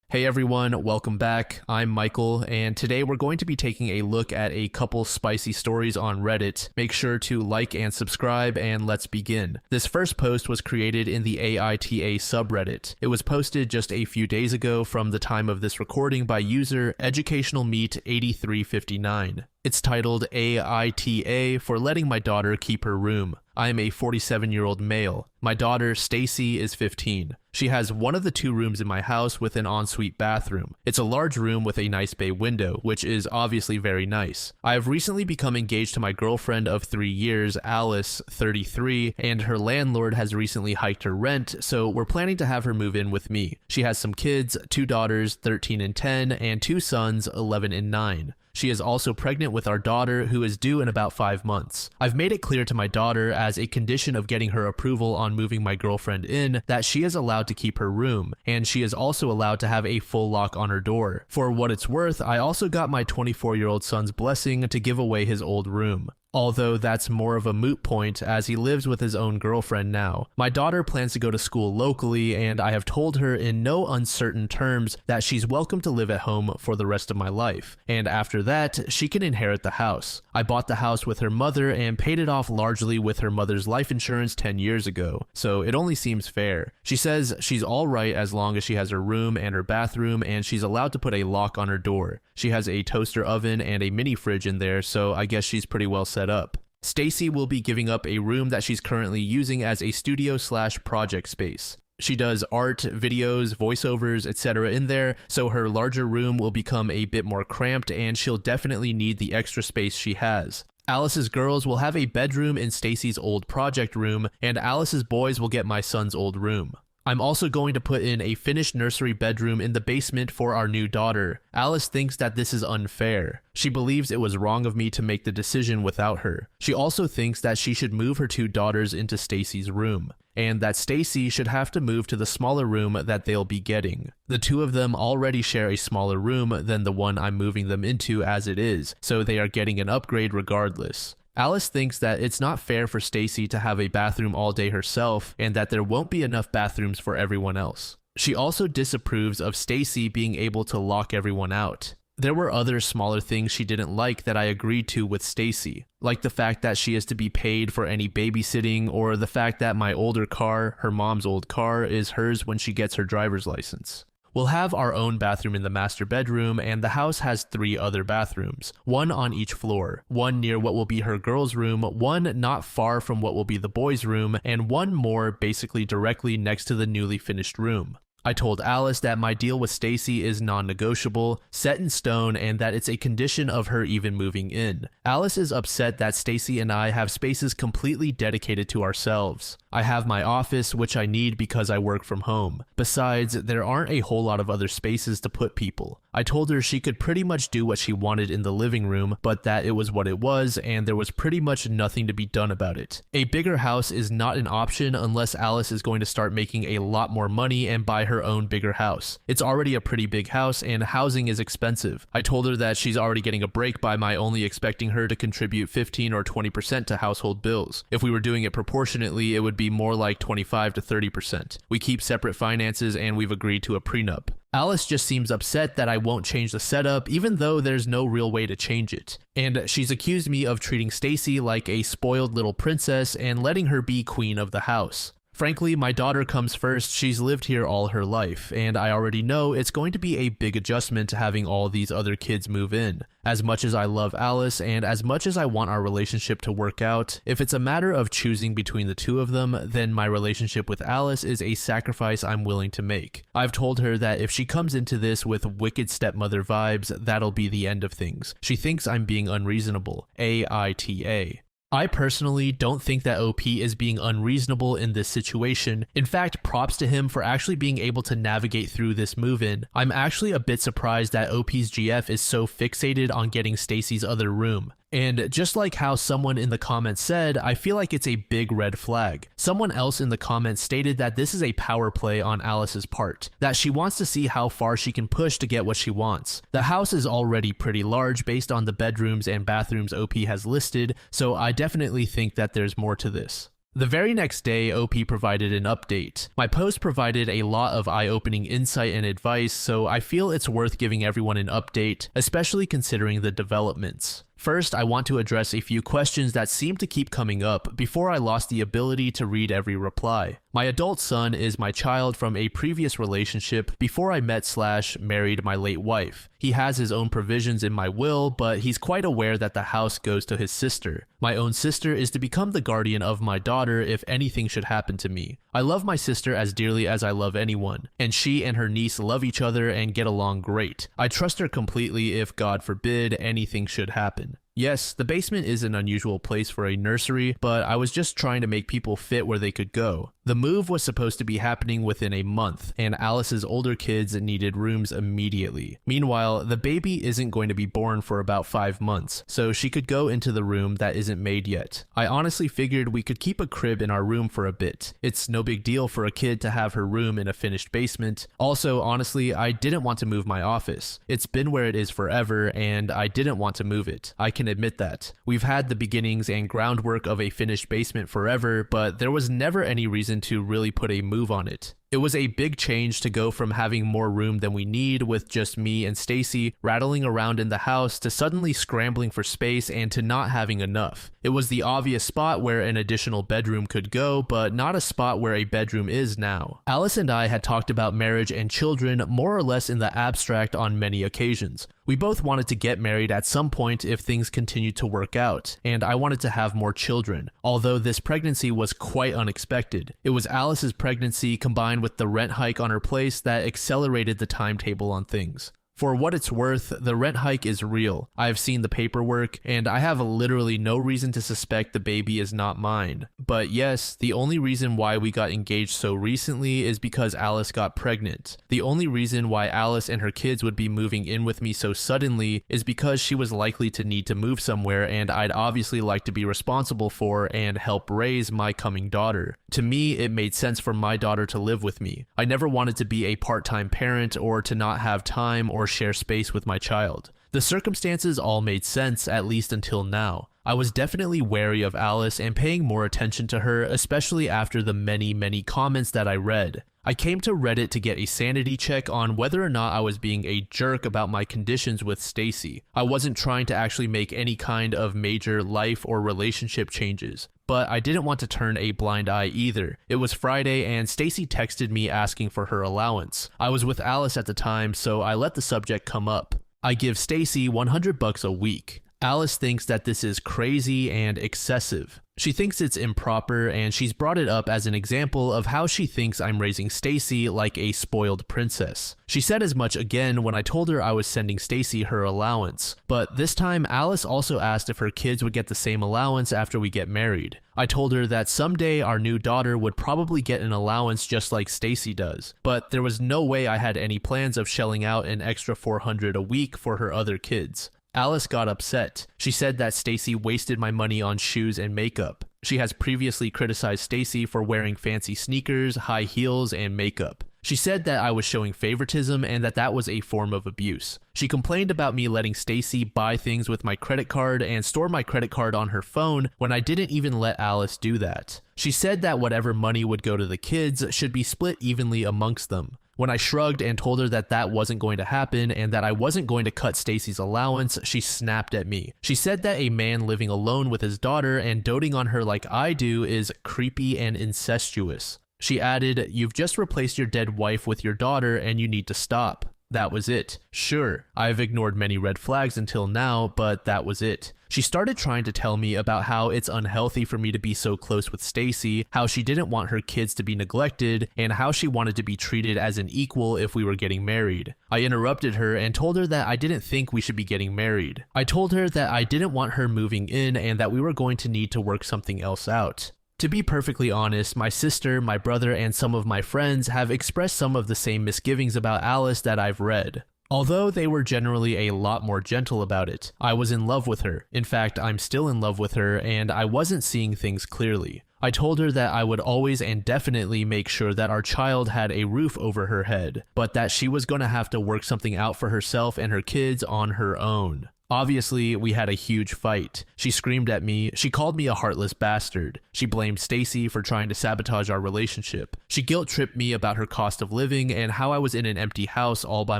Hey everyone, welcome back. I'm Michael, and today we're going to be taking a look at a couple spicy stories on Reddit. Make sure to like and subscribe, and let's begin. This first post was created in the AITA subreddit. It was posted just a few days ago from the time of this recording by user educationalmeat8359. It's titled AITA for letting my daughter keep her room. I am a 47-year-old male. My daughter, Stacy, is 15. She has one of the two rooms in my house with an ensuite bathroom. It's a large room with a nice bay window, which is obviously very nice. I have recently become engaged to my girlfriend of 3 years, Alice, 33, and her landlord has recently hiked her rent, so we're planning to have her move in with me. She has some kids, 2 daughters, 13 and 10, and 2 sons, 11 and 9. She is also pregnant with our daughter, who is due in about 5 months. I've made it clear to my daughter, as a condition of getting her approval on moving my girlfriend in, that she is allowed to keep her room, and she is also allowed to have a full lock on her door. For what it's worth, I also got my 24-year-old son's blessing to give away his old room. Although that's more of a moot point, as he lives with his own girlfriend now. My daughter plans to go to school locally, and I have told her in no uncertain terms that she's welcome to live at home for the rest of my life, and after that, she can inherit the house. I bought the house with her mother and paid it off largely with her mother's life insurance 10 years ago, so it only seems fair. She says she's alright as long as she has her room and her bathroom, and she's allowed to put a lock on her door. She has a toaster oven and a mini fridge in there, so I guess she's pretty well set up. Stacy will be giving up a room that she's currently using as a studio/project space. She does art, videos, voiceovers, etc. in there, so her larger room will become a bit more cramped and she'll definitely need the extra space she has. Alice's girls will have a bedroom in Stacy's old project room, and Alice's boys will get my son's old room. I'm also going to put in a finished nursery bedroom in the basement for our new daughter. Alice thinks that this is unfair. She believes it was wrong of me to make the decision without her. She also thinks that she should move her 2 daughters into Stacy's room, and that Stacy should have to move to the smaller room that they'll be getting. The 2 of them already share a smaller room than the one I'm moving them into as it is, so they are getting an upgrade regardless. Alice thinks that it's not fair for Stacy to have a bathroom all day herself, and that there won't be enough bathrooms for everyone else. She also disapproves of Stacy being able to lock everyone out. There were other smaller things she didn't like that I agreed to with Stacy, like the fact that she is to be paid for any babysitting, or the fact that my older car, her mom's old car, is hers when she gets her driver's license. We'll have our own bathroom in the master bedroom, and the house has 3 other bathrooms, 1 on each floor, 1 near what will be her girls' room, 1 not far from what will be the boys' room, and 1 more basically directly next to the newly finished room. I told Alice that my deal with Stacy is non-negotiable, set in stone, and that it's a condition of her even moving in. Alice is upset that Stacy and I have spaces completely dedicated to ourselves. I have my office, which I need because I work from home. Besides, there aren't a whole lot of other spaces to put people. I told her she could pretty much do what she wanted in the living room, but that it was what it was, and there was pretty much nothing to be done about it. A bigger house is not an option unless Alice is going to start making a lot more money and buy her own bigger house. It's already a pretty big house, and housing is expensive. I told her that she's already getting a break by my only expecting her to contribute 15 or 20% to household bills. If we were doing it proportionately, it would be more like 25 to 30%. We keep separate finances, and we've agreed to a prenup. Alice just seems upset that I won't change the setup, even though there's no real way to change it. And she's accused me of treating Stacy like a spoiled little princess and letting her be queen of the house. Frankly, my daughter comes first. She's lived here all her life, and I already know it's going to be a big adjustment to having all these other kids move in. As much as I love Alice, and as much as I want our relationship to work out, if it's a matter of choosing between the 2 of them, then my relationship with Alice is a sacrifice I'm willing to make. I've told her that if she comes into this with wicked stepmother vibes, that'll be the end of things. She thinks I'm being unreasonable. AITA. I personally don't think that OP is being unreasonable in this situation. In fact, props to him for actually being able to navigate through this move-in. I'm actually a bit surprised that OP's GF is so fixated on getting Stacy's other room. And just like how someone in the comments said, I feel like it's a big red flag. Someone else in the comments stated that this is a power play on Alice's part, that she wants to see how far she can push to get what she wants. The house is already pretty large based on the bedrooms and bathrooms OP has listed, so I definitely think that there's more to this. The very next day, OP provided an update. My post provided a lot of eye-opening insight and advice, so I feel it's worth giving everyone an update, especially considering the developments. First, I want to address a few questions that seem to keep coming up before I lost the ability to read every reply. My adult son is my child from a previous relationship before I met/married my late wife. He has his own provisions in my will, but he's quite aware that the house goes to his sister. My own sister is to become the guardian of my daughter if anything should happen to me. I love my sister as dearly as I love anyone, and she and her niece love each other and get along great. I trust her completely if, God forbid, anything should happen. Yes, the basement is an unusual place for a nursery, but I was just trying to make people fit where they could go. The move was supposed to be happening within a month, and Alice's older kids needed rooms immediately. Meanwhile, the baby isn't going to be born for about 5 months, so she could go into the room that isn't made yet. I honestly figured we could keep a crib in our room for a bit. It's no big deal for a kid to have her room in a finished basement. Also, honestly, I didn't want to move my office. It's been where it is forever, and I didn't want to move it. I can admit that. We've had the beginnings and groundwork of a finished basement forever, but there was never any reason to really put a move on it. It was a big change to go from having more room than we need with just me and Stacy rattling around in the house to suddenly scrambling for space and to not having enough. It was the obvious spot where an additional bedroom could go, but not a spot where a bedroom is now. Alice and I had talked about marriage and children more or less in the abstract on many occasions. We both wanted to get married at some point if things continued to work out, and I wanted to have more children, although this pregnancy was quite unexpected. It was Alice's pregnancy combined with the rent hike on her place that accelerated the timetable on things. For what it's worth, the rent hike is real. I've seen the paperwork, and I have literally no reason to suspect the baby is not mine. But yes, the only reason why we got engaged so recently is because Alice got pregnant. The only reason why Alice and her kids would be moving in with me so suddenly is because she was likely to need to move somewhere, and I'd obviously like to be responsible for and help raise my coming daughter. To me, it made sense for my daughter to live with me. I never wanted to be a part-time parent or to not have time or share space with my child. The circumstances all made sense, at least until now. I was definitely wary of Alice and paying more attention to her, especially after the many comments that I read. I came to Reddit to get a sanity check on whether or not I was being a jerk about my conditions with Stacy. I wasn't trying to actually make any kind of major life or relationship changes, but I didn't want to turn a blind eye either. It was Friday and Stacy texted me asking for her allowance. I was with Alice at the time, so I let the subject come up. I give Stacy $100 a week. Alice thinks that this is crazy and excessive. She thinks it's improper, and she's brought it up as an example of how she thinks I'm raising Stacy like a spoiled princess. She said as much again when I told her I was sending Stacy her allowance, but this time Alice also asked if her kids would get the same allowance after we get married. I told her that someday our new daughter would probably get an allowance just like Stacy does, but there was no way I had any plans of shelling out an extra $400 a week for her other kids. Alice got upset. She said that Stacy wasted my money on shoes and makeup. She has previously criticized Stacy for wearing fancy sneakers, high heels, and makeup. She said that I was showing favoritism and that was a form of abuse. She complained about me letting Stacy buy things with my credit card and store my credit card on her phone when I didn't even let Alice do that. She said that whatever money would go to the kids should be split evenly amongst them. When I shrugged and told her that wasn't going to happen and that I wasn't going to cut Stacy's allowance, she snapped at me. She said that a man living alone with his daughter and doting on her like I do is creepy and incestuous. She added, "You've just replaced your dead wife with your daughter and you need to stop." That was it. Sure, I've ignored many red flags until now, but that was it. She started trying to tell me about how it's unhealthy for me to be so close with Stacy, how she didn't want her kids to be neglected, and how she wanted to be treated as an equal if we were getting married. I interrupted her and told her that I didn't think we should be getting married. I told her that I didn't want her moving in and that we were going to need to work something else out. To be perfectly honest, my sister, my brother, and some of my friends have expressed some of the same misgivings about Alice that I've read. Although they were generally a lot more gentle about it. I was in love with her. In fact, I'm still in love with her, and I wasn't seeing things clearly. I told her that I would always and definitely make sure that our child had a roof over her head, but that she was going to have to work something out for herself and her kids on her own. Obviously, we had a huge fight. She screamed at me, she called me a heartless bastard. She blamed Stacy for trying to sabotage our relationship. She guilt-tripped me about her cost of living and how I was in an empty house all by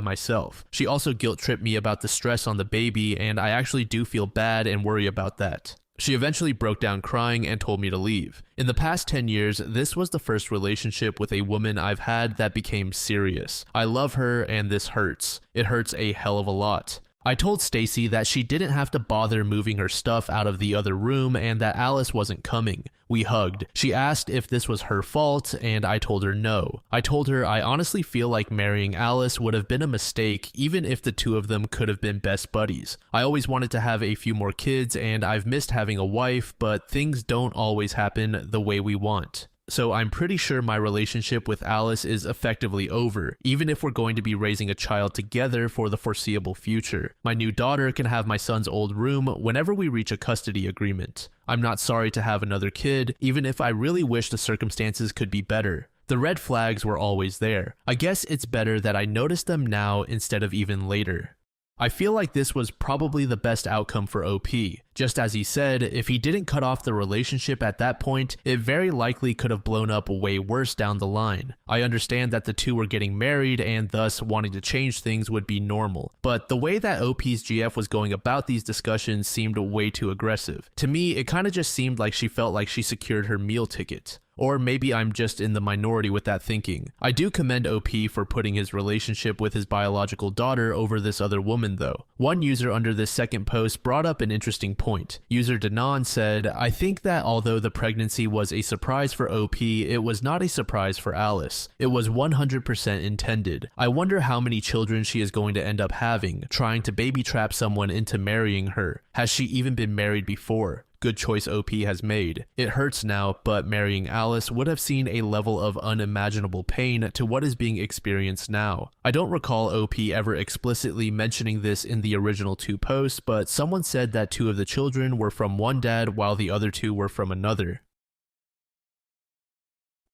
myself. She also guilt-tripped me about the stress on the baby, and I actually do feel bad and worry about that. She eventually broke down crying and told me to leave. In the past 10 years, this was the first relationship with a woman I've had that became serious. I love her and this hurts. It hurts a hell of a lot. I told Stacy that she didn't have to bother moving her stuff out of the other room and that Alice wasn't coming. We hugged. She asked if this was her fault, and I told her no. I told her I honestly feel like marrying Alice would have been a mistake even if the two of them could have been best buddies. I always wanted to have a few more kids and I've missed having a wife, but things don't always happen the way we want. So I'm pretty sure my relationship with Alice is effectively over, even if we're going to be raising a child together for the foreseeable future. My new daughter can have my son's old room whenever we reach a custody agreement. I'm not sorry to have another kid, even if I really wish the circumstances could be better. The red flags were always there. I guess it's better that I notice them now instead of even later. I feel like this was probably the best outcome for OP. Just as he said, if he didn't cut off the relationship at that point, it very likely could have blown up way worse down the line. I understand that the two were getting married and thus wanting to change things would be normal, but the way that OP's GF was going about these discussions seemed way too aggressive. To me, it kinda just seemed like she felt like she secured her meal ticket. Or maybe I'm just in the minority with that thinking. I do commend OP for putting his relationship with his biological daughter over this other woman though. One user under this second post brought up an interesting point. User Danon said, I think that although the pregnancy was a surprise for OP, it was not a surprise for Alice. It was 100% intended. I wonder how many children she is going to end up having, trying to baby trap someone into marrying her. Has she even been married before? Good choice OP has made. It hurts now, but marrying Alice would have seen a level of unimaginable pain to what is being experienced now. I don't recall OP ever explicitly mentioning this in the original two posts, but someone said that two of the children were from one dad while the other two were from another.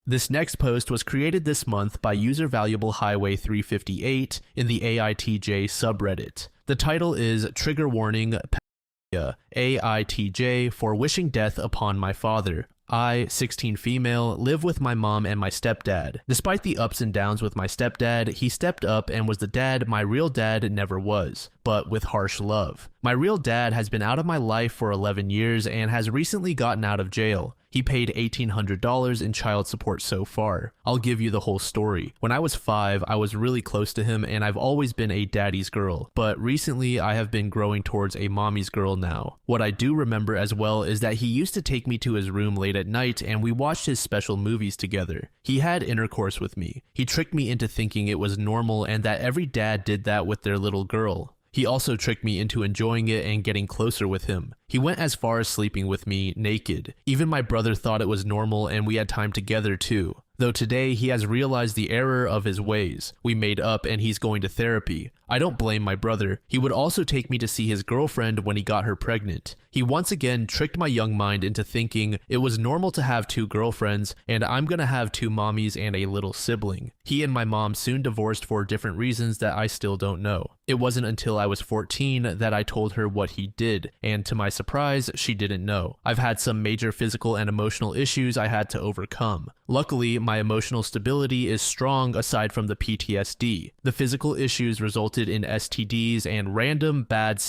This next post was created this month by user Valuable Highway 358 in the AITJ subreddit. The title is Trigger Warning AITJ for wishing death upon my father. I, 16 female, live with my mom and my stepdad. Despite the ups and downs with my stepdad, he stepped up and was the dad my real dad never was, but with harsh love. My real dad has been out of my life for 11 years and has recently gotten out of jail. He paid $1,800 in child support so far. I'll give you the whole story. When I was 5, I was really close to him and I've always been a daddy's girl, but recently I have been growing towards a mommy's girl now. What I do remember as well is that he used to take me to his room late at night and we watched his special movies together. He had intercourse with me. He tricked me into thinking it was normal and that every dad did that with their little girl. He also tricked me into enjoying it and getting closer with him. He went as far as sleeping with me naked. Even my brother thought it was normal and we had time together too. Though today he has realized the error of his ways. We made up and he's going to therapy. I don't blame my brother. He would also take me to see his girlfriend when he got her pregnant. He once again tricked my young mind into thinking it was normal to have 2 girlfriends and I'm gonna have 2 mommies and a little sibling. He and my mom soon divorced for different reasons that I still don't know. It wasn't until I was 14 that I told her what he did, and to my surprise, she didn't know. I've had some major physical and emotional issues I had to overcome. Luckily, my emotional stability is strong aside from the PTSD. The physical issues resulted in STDs and random bad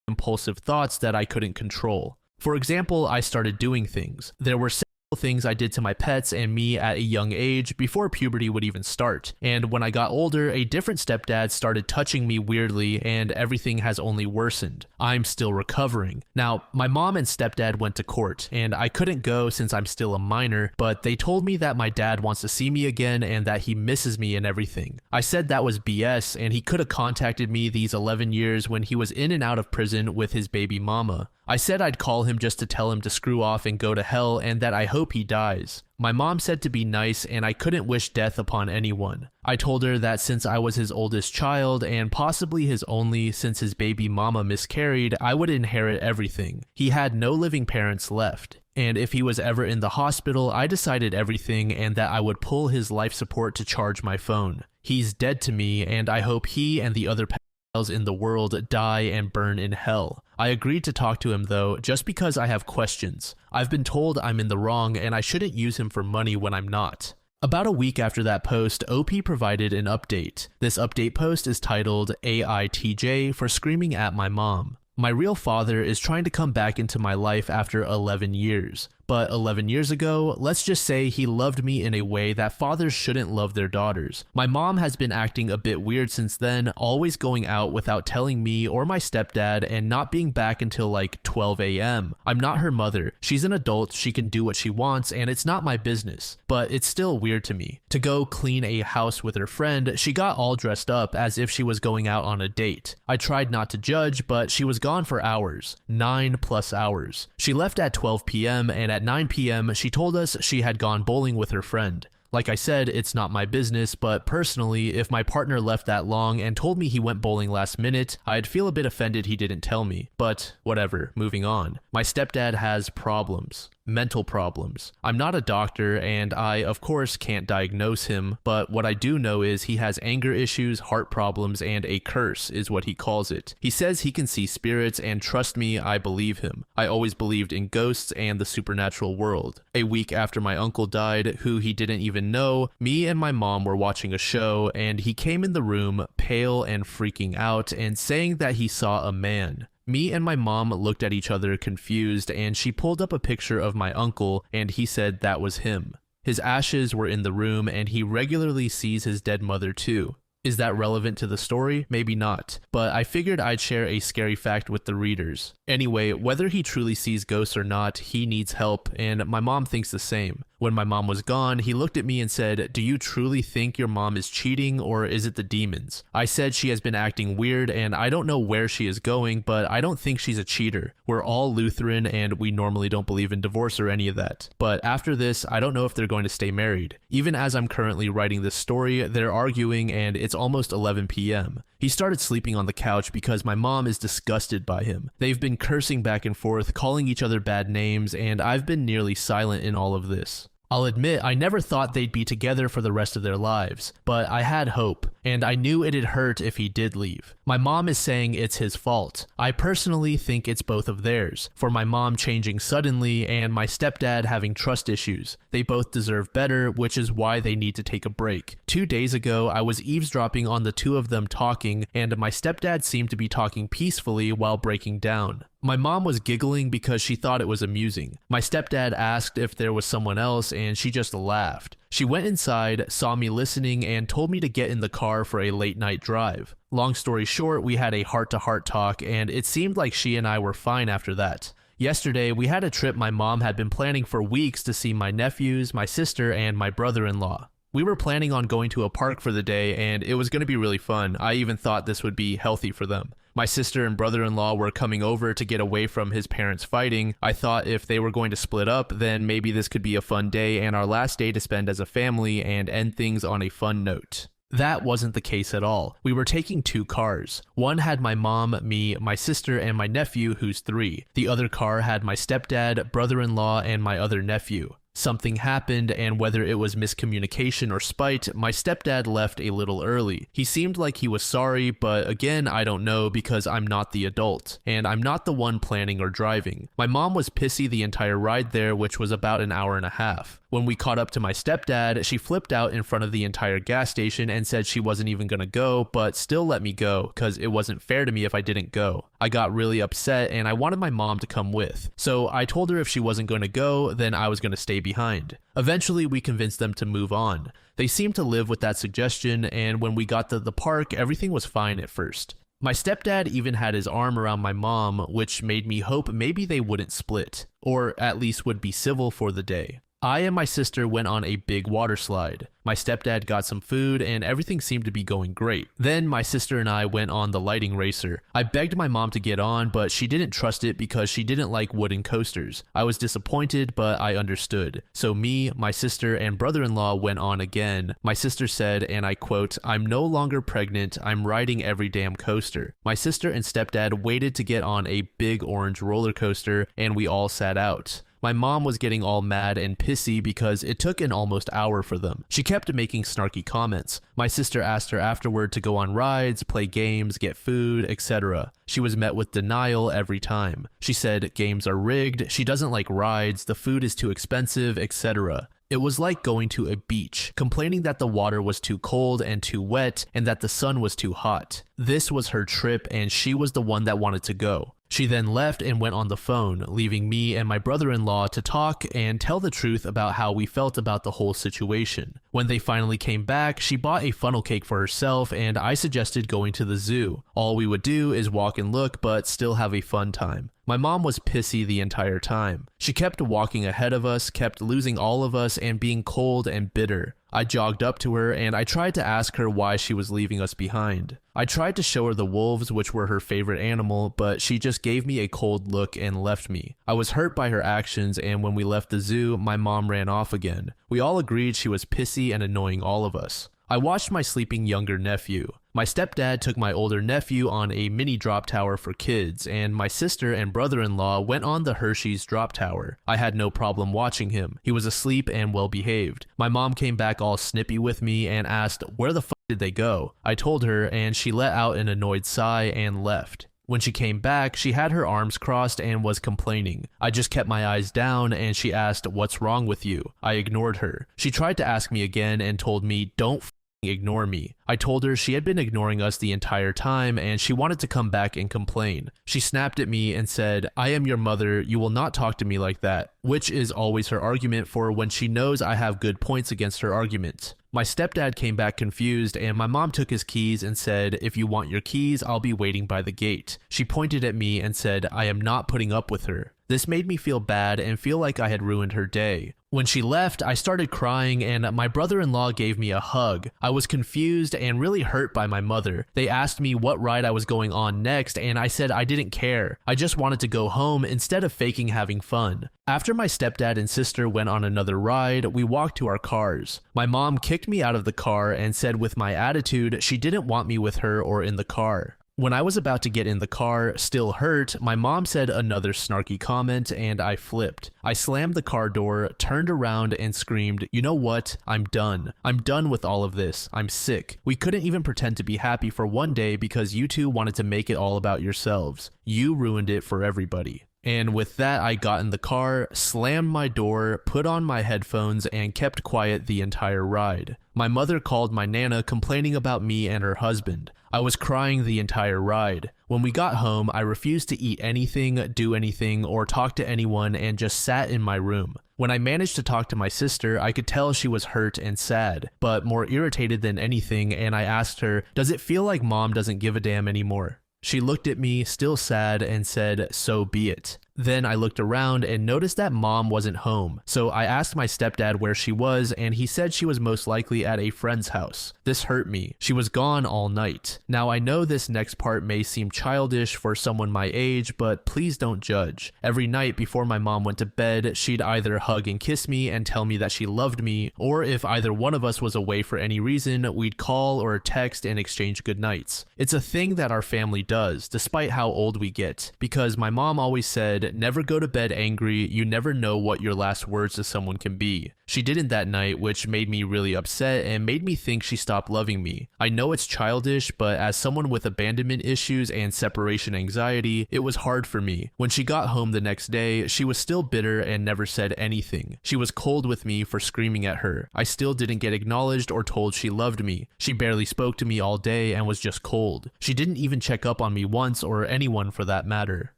impulsive thoughts that I couldn't control. For example, I started doing things. There were several things I did to my pets and me at a young age before puberty would even start. And when I got older, a different stepdad started touching me weirdly and everything has only worsened. I'm still recovering. Now, my mom and stepdad went to court and I couldn't go since I'm still a minor, but they told me that my dad wants to see me again and that he misses me and everything. I said that was BS and he could have contacted me these 11 years when he was in and out of prison with his baby mama. I said I'd call him just to tell him to screw off and go to hell and that I hope he dies. My mom said to be nice and I couldn't wish death upon anyone. I told her that since I was his oldest child and possibly his only since his baby mama miscarried, I would inherit everything. He had no living parents left. And if he was ever in the hospital, I decided everything and that I would pull his life support to charge my phone. He's dead to me and I hope he and the other in the world die and burn in hell. I agreed to talk to him though, just because I have questions. I've been told I'm in the wrong and I shouldn't use him for money when I'm not. About a week after that post, OP provided an update. This update post is titled AITJ for screaming at my mom. My real father is trying to come back into my life after 11 years. But 11 years ago, let's just say he loved me in a way that fathers shouldn't love their daughters. My mom has been acting a bit weird since then, always going out without telling me or my stepdad and not being back until like 12 a.m. I'm not her mother. She's an adult, she can do what she wants, and it's not my business. But it's still weird to me. To go clean a house with her friend, she got all dressed up as if she was going out on a date. I tried not to judge, but she was gone for hours. 9+ hours. She left at 12 p.m. and at 9 p.m., she told us she had gone bowling with her friend. Like I said, it's not my business, but personally, if my partner left that long and told me he went bowling last minute, I'd feel a bit offended he didn't tell me. But whatever, moving on. My stepdad has problems. Mental problems. I'm not a doctor and I, of course, can't diagnose him, but what I do know is he has anger issues, heart problems, and a curse is what he calls it. He says he can see spirits, and trust me, I believe him. I always believed in ghosts and the supernatural world. A week after my uncle died, who he didn't even know, me and my mom were watching a show and he came in the room pale and freaking out and saying that he saw a man. Me and my mom looked at each other confused and she pulled up a picture of my uncle and he said that was him. His ashes were in the room and he regularly sees his dead mother too. Is that relevant to the story? Maybe not, but I figured I'd share a scary fact with the readers. Anyway, whether he truly sees ghosts or not, he needs help, and my mom thinks the same. When my mom was gone, he looked at me and said, "Do you truly think your mom is cheating, or is it the demons?" I said she has been acting weird, and I don't know where she is going, but I don't think she's a cheater. We're all Lutheran, and we normally don't believe in divorce or any of that. But after this, I don't know if they're going to stay married. Even as I'm currently writing this story, they're arguing, and it's almost 11 p.m. He started sleeping on the couch because my mom is disgusted by him. They've been cursing back and forth, calling each other bad names, and I've been nearly silent in all of this. I'll admit I never thought they'd be together for the rest of their lives, but I had hope, and I knew it'd hurt if he did leave. My mom is saying it's his fault. I personally think it's both of theirs, for my mom changing suddenly and my stepdad having trust issues. They both deserve better, which is why they need to take a break. 2 days ago, I was eavesdropping on the two of them talking, and my stepdad seemed to be talking peacefully while breaking down. My mom was giggling because she thought it was amusing. My stepdad asked if there was someone else and she just laughed. She went inside, saw me listening, and told me to get in the car for a late night drive. Long story short, we had a heart-to-heart talk and it seemed like she and I were fine after that. Yesterday, we had a trip my mom had been planning for weeks to see my nephews, my sister, and my brother-in-law. We were planning on going to a park for the day and it was going to be really fun. I even thought this would be healthy for them. My sister and brother-in-law were coming over to get away from his parents fighting. I thought if they were going to split up, then maybe this could be a fun day and our last day to spend as a family and end things on a fun note. That wasn't the case at all. We were taking 2 cars. One had my mom, me, my sister, and my nephew, who's 3. The other car had my stepdad, brother-in-law, and my other nephew. Something happened, and whether it was miscommunication or spite, my stepdad left a little early. He seemed like he was sorry, but again, I don't know because I'm not the adult, and I'm not the one planning or driving. My mom was pissy the entire ride there, which was about an hour and a half. When we caught up to my stepdad, she flipped out in front of the entire gas station and said she wasn't even gonna go, but still let me go, cause it wasn't fair to me if I didn't go. I got really upset and I wanted my mom to come with. So I told her if she wasn't gonna go, then I was gonna stay behind. Eventually, we convinced them to move on. They seemed to live with that suggestion, and when we got to the park, everything was fine at first. My stepdad even had his arm around my mom, which made me hope maybe they wouldn't split, or at least would be civil for the day. I and my sister went on a big water slide. My stepdad got some food and everything seemed to be going great. Then my sister and I went on the lighting racer. I begged my mom to get on, but she didn't trust it because she didn't like wooden coasters. I was disappointed, but I understood. So me, my sister, and brother-in-law went on again. My sister said, and I quote, "I'm no longer pregnant, I'm riding every damn coaster." My sister and stepdad waited to get on a big orange roller coaster and we all sat out. My mom was getting all mad and pissy because it took an almost hour for them. She kept making snarky comments. My sister asked her afterward to go on rides, play games, get food, etc. She was met with denial every time. She said games are rigged, she doesn't like rides, the food is too expensive, etc. It was like going to a beach, complaining that the water was too cold and too wet and that the sun was too hot. This was her trip and she was the one that wanted to go. She then left and went on the phone, leaving me and my brother-in-law to talk and tell the truth about how we felt about the whole situation. When they finally came back, she bought a funnel cake for herself and I suggested going to the zoo. All we would do is walk and look, but still have a fun time. My mom was pissy the entire time. She kept walking ahead of us, kept losing all of us, and being cold and bitter. I jogged up to her and I tried to ask her why she was leaving us behind. I tried to show her the wolves, which were her favorite animal, but she just gave me a cold look and left me. I was hurt by her actions, and when we left the zoo, my mom ran off again. We all agreed she was pissy and annoying all of us. I watched my sleeping younger nephew. My stepdad took my older nephew on a mini drop tower for kids, and my sister and brother-in-law went on the Hershey's drop tower. I had no problem watching him. He was asleep and well behaved. My mom came back all snippy with me and asked, "Where the f*** did they go?" I told her, and she let out an annoyed sigh and left. When she came back, she had her arms crossed and was complaining. I just kept my eyes down and she asked, "What's wrong with you?" I ignored her. She tried to ask me again and told me, "Don't ignore me." I told her she had been ignoring us the entire time and she wanted to come back and complain. She snapped at me and said, "I am your mother, you will not talk to me like that," which is always her argument for when she knows I have good points against her argument. My stepdad came back confused and my mom took his keys and said, "If you want your keys, I'll be waiting by the gate." She pointed at me and said, "I am not putting up with her." This made me feel bad and feel like I had ruined her day. When she left, I started crying and my brother-in-law gave me a hug. I was confused and really hurt by my mother. They asked me what ride I was going on next and I said I didn't care. I just wanted to go home instead of faking having fun. After my stepdad and sister went on another ride, we walked to our cars. My mom kicked me out of the car and said with my attitude she didn't want me with her or in the car. When I was about to get in the car, still hurt, my mom said another snarky comment and I flipped. I slammed the car door, turned around and screamed, "You know what? I'm done. I'm done with all of this. I'm sick. We couldn't even pretend to be happy for one day because you two wanted to make it all about yourselves. You ruined it for everybody." And with that, I got in the car, slammed my door, put on my headphones, and kept quiet the entire ride. My mother called my Nana complaining about me and her husband. I was crying the entire ride. When we got home, I refused to eat anything, do anything, or talk to anyone and just sat in my room. When I managed to talk to my sister, I could tell she was hurt and sad, but more irritated than anything, and I asked her, "Does it feel like mom doesn't give a damn anymore?" She looked at me, still sad, and said, "So be it." Then I looked around and noticed that mom wasn't home, so I asked my stepdad where she was and he said she was most likely at a friend's house. This hurt me. She was gone all night. Now I know this next part may seem childish for someone my age, but please don't judge. Every night before my mom went to bed, she'd either hug and kiss me and tell me that she loved me, or if either one of us was away for any reason, we'd call or text and exchange goodnights. It's a thing that our family does, despite how old we get, because my mom always said, "Never go to bed angry, you never know what your last words to someone can be." She didn't that night, which made me really upset and made me think she stopped loving me. I know it's childish, but as someone with abandonment issues and separation anxiety, it was hard for me. When she got home the next day, she was still bitter and never said anything. She was cold with me for screaming at her. I still didn't get acknowledged or told she loved me. She barely spoke to me all day and was just cold. She didn't even check up on me once, or anyone for that matter.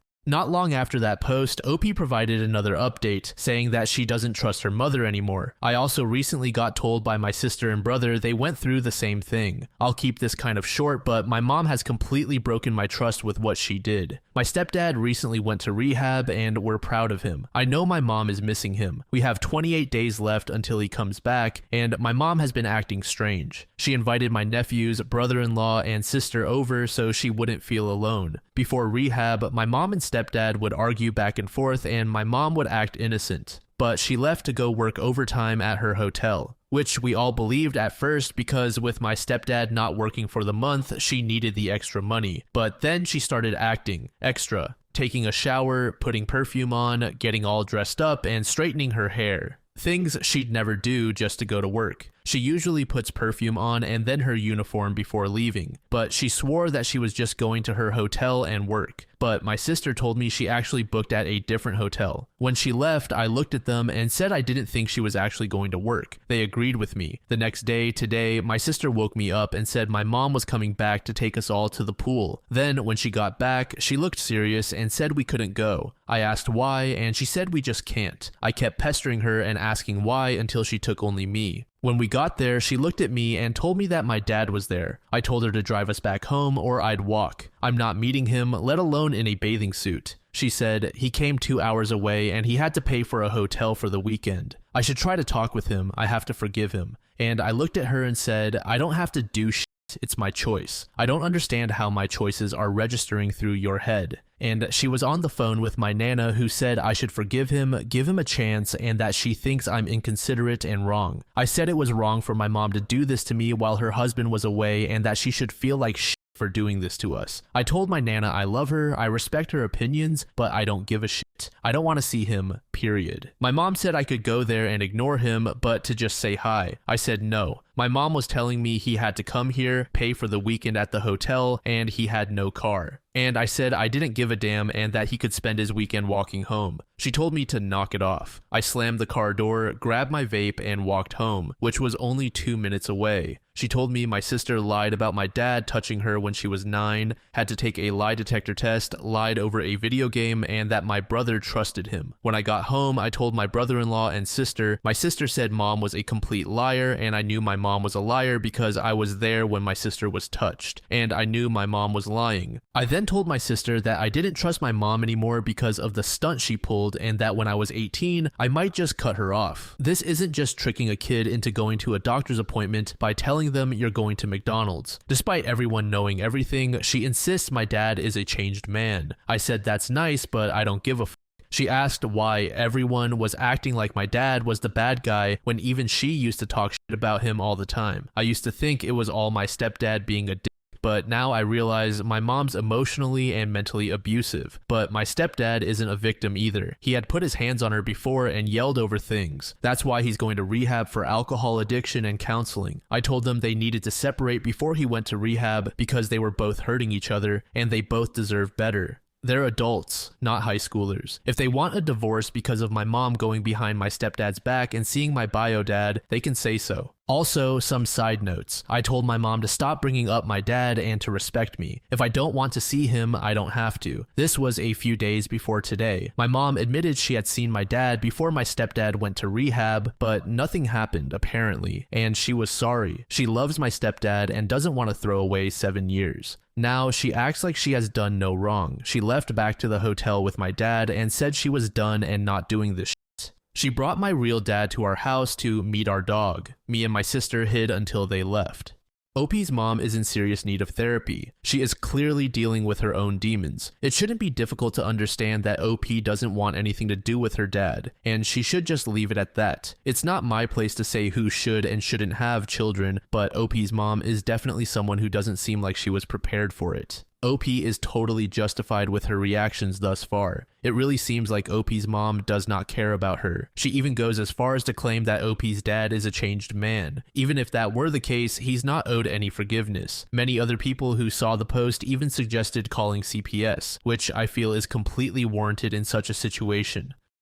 Not long after that post, OP provided another update, saying that she doesn't trust her mother anymore. I also recently got told by my sister and brother they went through the same thing. I'll keep this kind of short, but my mom has completely broken my trust with what she did. My stepdad recently went to rehab and we're proud of him. I know my mom is missing him. We have 28 days left until he comes back, and my mom has been acting strange. She invited my nephews, brother-in-law, and sister over so she wouldn't feel alone. Before rehab, my mom and stepdad would argue back and forth and my mom would act innocent. But she left to go work overtime at her hotel, which we all believed at first because with my stepdad not working for the month, she needed the extra money. But then she started acting extra. taking a shower, putting perfume on, getting all dressed up, and straightening her hair. Things she'd never do just to go to work. She usually puts perfume on and then her uniform before leaving, but she swore that she was just going to her hotel and work. But my sister told me she actually booked at a different hotel. When she left, I looked at them and said I didn't think she was actually going to work. They agreed with me. The next day, today, my sister woke me up and said my mom was coming back to take us all to the pool. Then, when she got back, she looked serious and said we couldn't go. I asked why, and she said we just can't. I kept pestering her and asking why until she took only me. When we got there, she looked at me and told me that my dad was there. I told her to drive us back home or I'd walk. I'm not meeting him, let alone in a bathing suit. She said he came 2 hours away and he had to pay for a hotel for the weekend. I should try to talk with him. I have to forgive him. And I looked at her and said, I don't have to do shit. It's my choice. I don't understand how my choices are registering through your head. And she was on the phone with my nana who said I should forgive him, give him a chance, and that she thinks I'm inconsiderate and wrong. I said it was wrong for my mom to do this to me while her husband was away and that she should feel like shit for doing this to us. I told my nana I love her, I respect her opinions, but I don't give a shit. I don't want to see him, period. My mom said I could go there and ignore him, but to just say hi. I said no. My mom was telling me he had to come here, pay for the weekend at the hotel, and he had no car. And I said I didn't give a damn and that he could spend his weekend walking home. She told me to knock it off. I slammed the car door, grabbed my vape, and walked home, which was only 2 minutes away. She told me my sister lied about my dad touching her when she was 9, had to take a lie detector test, lied over a video game, and that my brother trusted him. When I got home, I told my brother-in-law and sister. My sister said mom was a complete liar, and I knew my mom was a liar because I was there when my sister was touched, and I knew my mom was lying. I then told my sister that I didn't trust my mom anymore because of the stunt she pulled and that when I was 18, I might just cut her off. This isn't just tricking a kid into going to a doctor's appointment by telling them you're going to McDonald's. Despite everyone knowing everything, she insists my dad is a changed man. I said that's nice, but I don't give a f. She asked why everyone was acting like my dad was the bad guy when even she used to talk shit about him all the time. I used to think it was all my stepdad being a dick. But now I realize my mom's emotionally and mentally abusive. But my stepdad isn't a victim either. He had put his hands on her before and yelled over things. That's why he's going to rehab for alcohol addiction and counseling. I told them they needed to separate before he went to rehab because they were both hurting each other and they both deserve better. They're adults, not high schoolers. If they want a divorce because of my mom going behind my stepdad's back and seeing my bio dad, they can say so. Also, some side notes. I told my mom to stop bringing up my dad and to respect me. If I don't want to see him, I don't have to. This was a few days before today. My mom admitted she had seen my dad before my stepdad went to rehab, but nothing happened, apparently, and she was sorry. She loves my stepdad and doesn't want to throw away 7 years. Now, she acts like she has done no wrong. She left back to the hotel with my dad and said she was done and not doing this shit. She brought my real dad to our house to meet our dog. Me and my sister hid until they left. OP's mom is in serious need of therapy. She is clearly dealing with her own demons. It shouldn't be difficult to understand that OP doesn't want anything to do with her dad, and she should just leave it at that. It's not my place to say who should and shouldn't have children, but OP's mom is definitely someone who doesn't seem like she was prepared for it. OP is totally justified with her reactions thus far. It really seems like OP's mom does not care about her. She even goes as far as to claim that OP's dad is a changed man. Even if that were the case, he's not owed any forgiveness. Many other people who saw the post even suggested calling CPS, which I feel is completely warranted in such a situation.